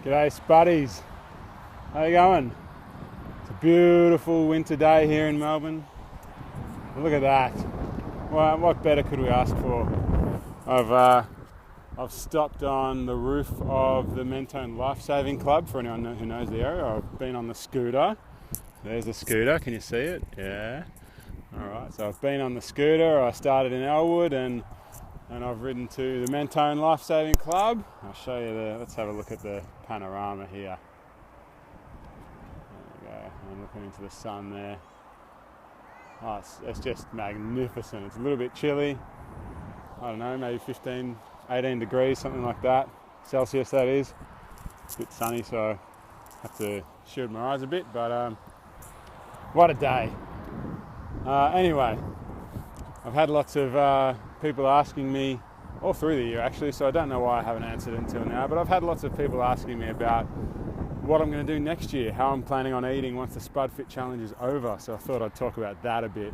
G'day Spuddies, how you going? It's a beautiful winter day here in Melbourne. Look at that. Well, what better could we ask for? I've stopped on the roof of the Mentone Lifesaving Club for anyone who knows the area. I've been on the scooter. There's the scooter, can you see it? Yeah. Alright, so I've been on the scooter. I started in Elwood and I've ridden to the Mentone Lifesaving Club. I'll show you let's have a look at the panorama here. There we go, I'm looking into the sun there. Oh, it's just magnificent. It's a little bit chilly. I don't know, maybe 15, 18 degrees, something like that. Celsius, that is. It's a bit sunny, so I have to shield my eyes a bit, but what a day. Anyway, I've had lots of people asking me all through the year actually, so I don't know why I haven't answered until now, but I've had lots of people asking me about what I'm going to do next year, how I'm planning on eating once the Spud Fit challenge is over, so I thought I'd talk about that a bit.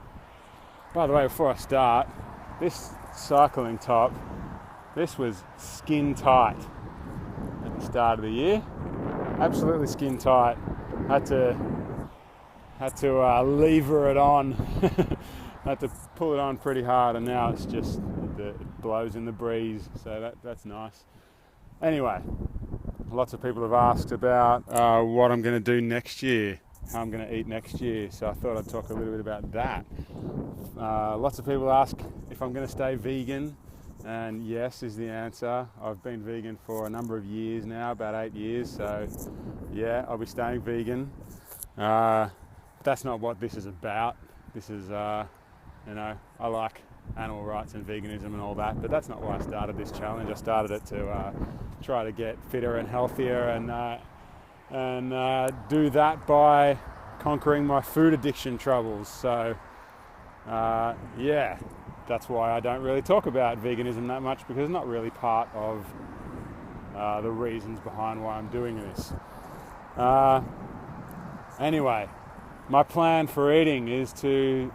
By the way, before I start, this cycling top, this was skin tight at the start of the year, absolutely skin tight. Had to lever it on. Had to pull it on pretty hard, and now it's just it blows in the breeze, so that's nice. Anyway, lots of people have asked about what I'm going to do next year, how I'm going to eat next year, so I thought I'd talk a little bit about that. Lots of people ask if I'm going to stay vegan, and yes is the answer. I've been vegan for a number of years now, about 8 years, so yeah, I'll be staying vegan. That's not what this is about. This is, I like animal rights and veganism and all that, but that's not why I started this challenge. I started it to try to get fitter and healthier and do that by conquering my food addiction troubles. So, yeah, that's why I don't really talk about veganism that much, because it's not really part of the reasons behind why I'm doing this. Anyway, my plan for eating is to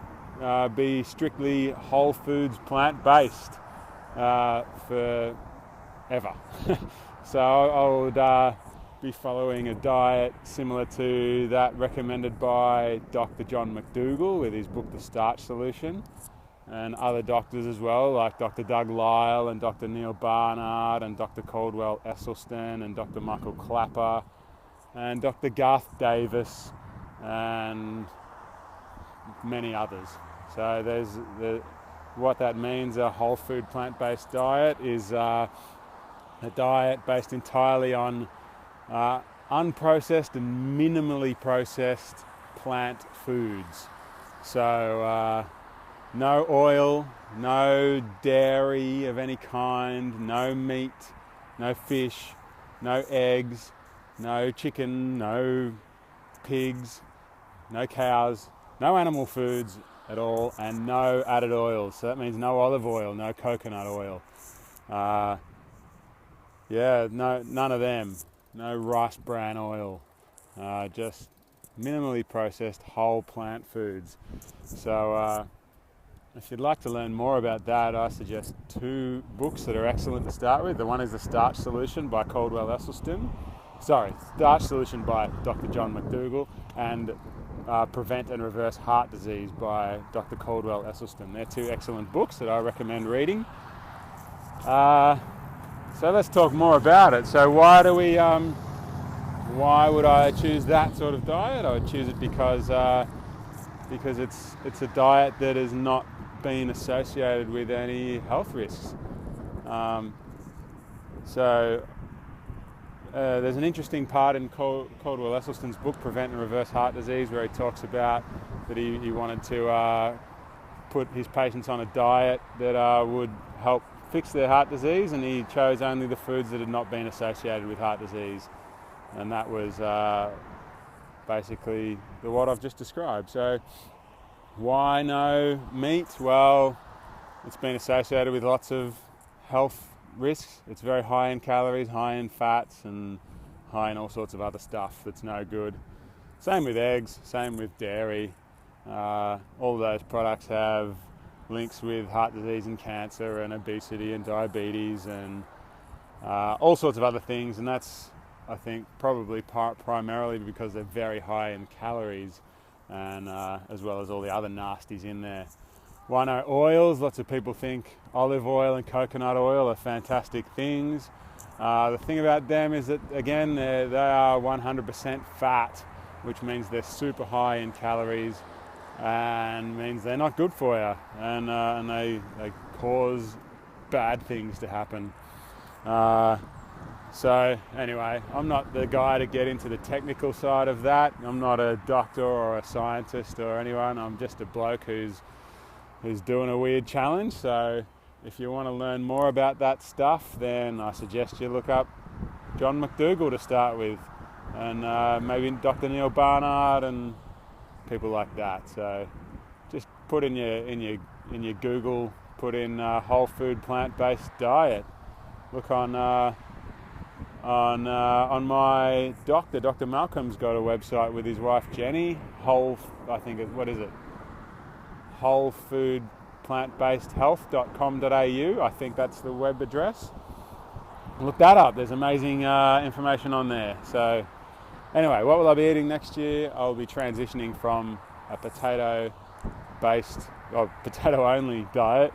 be strictly whole foods, plant-based forever. So I would be following a diet similar to that recommended by Dr. John McDougall with his book The Starch Solution, and other doctors as well, like Dr. Doug Lyle and Dr. Neil Barnard and Dr. Caldwell Esselstyn and Dr. Michael Clapper and Dr. Garth Davis and many others. So what that means, a whole food plant-based diet is a diet based entirely on unprocessed and minimally processed plant foods. So no oil, no dairy of any kind, no meat, no fish, no eggs, no chicken, no pigs, no cows, no animal foods at all, and no added oils. So that means no olive oil, no coconut oil. None of them. No rice bran oil. Just minimally processed whole plant foods. So if you'd like to learn more about that, I suggest 2 books that are excellent to start with. The one is The Starch Solution by Caldwell Esselstyn. Starch Solution by Dr. John McDougall, and Prevent and Reverse Heart Disease by Dr. Caldwell Esselstyn. They're 2 excellent books that I recommend reading. So let's talk more about it. So why would I choose that sort of diet? I would choose it because it's a diet that has not been associated with any health risks. There's an interesting part in Caldwell Esselstyn's book, Prevent and Reverse Heart Disease, where he talks about that he wanted to put his patients on a diet that would help fix their heart disease, and he chose only the foods that had not been associated with heart disease. And that was basically what I've just described. So why no meat? Well, it's been associated with lots of health risks. It's very high in calories, high in fats, and high in all sorts of other stuff that's no good. Same with eggs, same with dairy. All of those products have links with heart disease and cancer and obesity and diabetes and all sorts of other things, and that's I think probably primarily because they're very high in calories, and as well as all the other nasties in there. Wino oils, lots of people think olive oil and coconut oil are fantastic things. The thing about them is that, again, they are 100% fat, which means they're super high in calories and means they're not good for you, and they cause bad things to happen. So anyway, I'm not the guy to get into the technical side of that. I'm not a doctor or a scientist or anyone. I'm just a bloke who's doing a weird challenge. So if you want to learn more about that stuff, then I suggest you look up John McDougall to start with, and maybe Dr. Neil Barnard and people like that. So just put in your Google, put in whole food plant-based diet. Look on my doctor, Dr. Malcolm's got a website with his wife Jenny. wholefoodplantbasedhealth.com.au. I think that's the web address. Look that up. There's amazing information on there. So anyway, what will I be eating next year? I'll be transitioning from a potato-only diet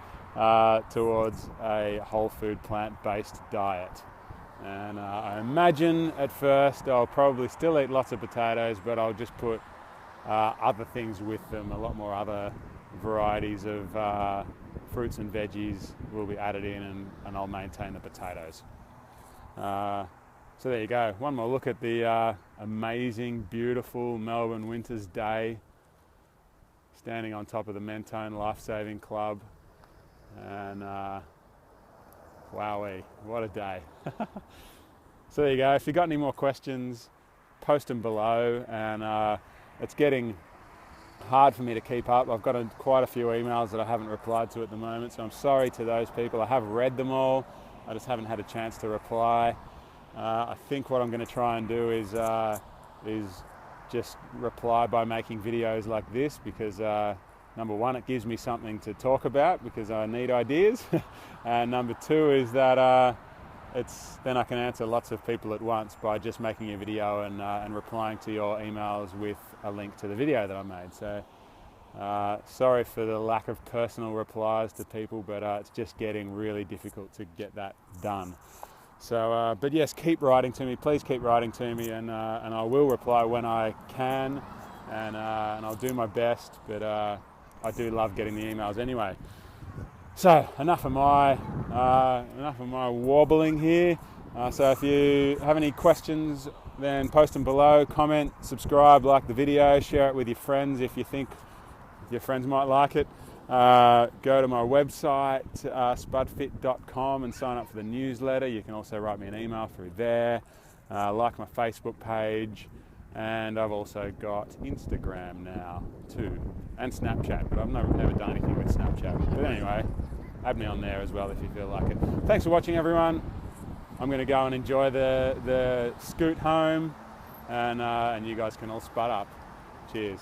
towards a whole food plant-based diet. And I imagine at first I'll probably still eat lots of potatoes, but I'll just put other things with them. A lot more other varieties of fruits and veggies will be added in, and I'll maintain the potatoes. So there you go. One more look at the amazing, beautiful Melbourne winter's day. Standing on top of the Mentone Life-Saving Club. And wowee, what a day. So there you go. If you've got any more questions, post them below. And it's getting hard for me to keep up. I've got quite a few emails that I haven't replied to at the moment, so I'm sorry to those people. I have read them all. I just haven't had a chance to reply. I think what I'm going to try and do is just reply by making videos like this, because number one, it gives me something to talk about because I need ideas, and number two is that then I can answer lots of people at once by just making a video and replying to your emails with a link to the video that I made. So sorry for the lack of personal replies to people, but it's just getting really difficult to get that done. So, but yes, keep writing to me. Please keep writing to me, and I will reply when I can, and I'll do my best. But I do love getting the emails anyway. So enough of my wobbling here. So if you have any questions, then post them below. Comment, subscribe, like the video, share it with your friends if you think your friends might like it. Go to my website, spudfit.com, and sign up for the newsletter. You can also write me an email through there. Like my Facebook page, and I've also got Instagram now too, and Snapchat, but I've never done anything with Snapchat. But anyway, add me on there as well if you feel like it. Thanks for watching, everyone. I'm going to go and enjoy the scoot home, and you guys can all spud up. Cheers.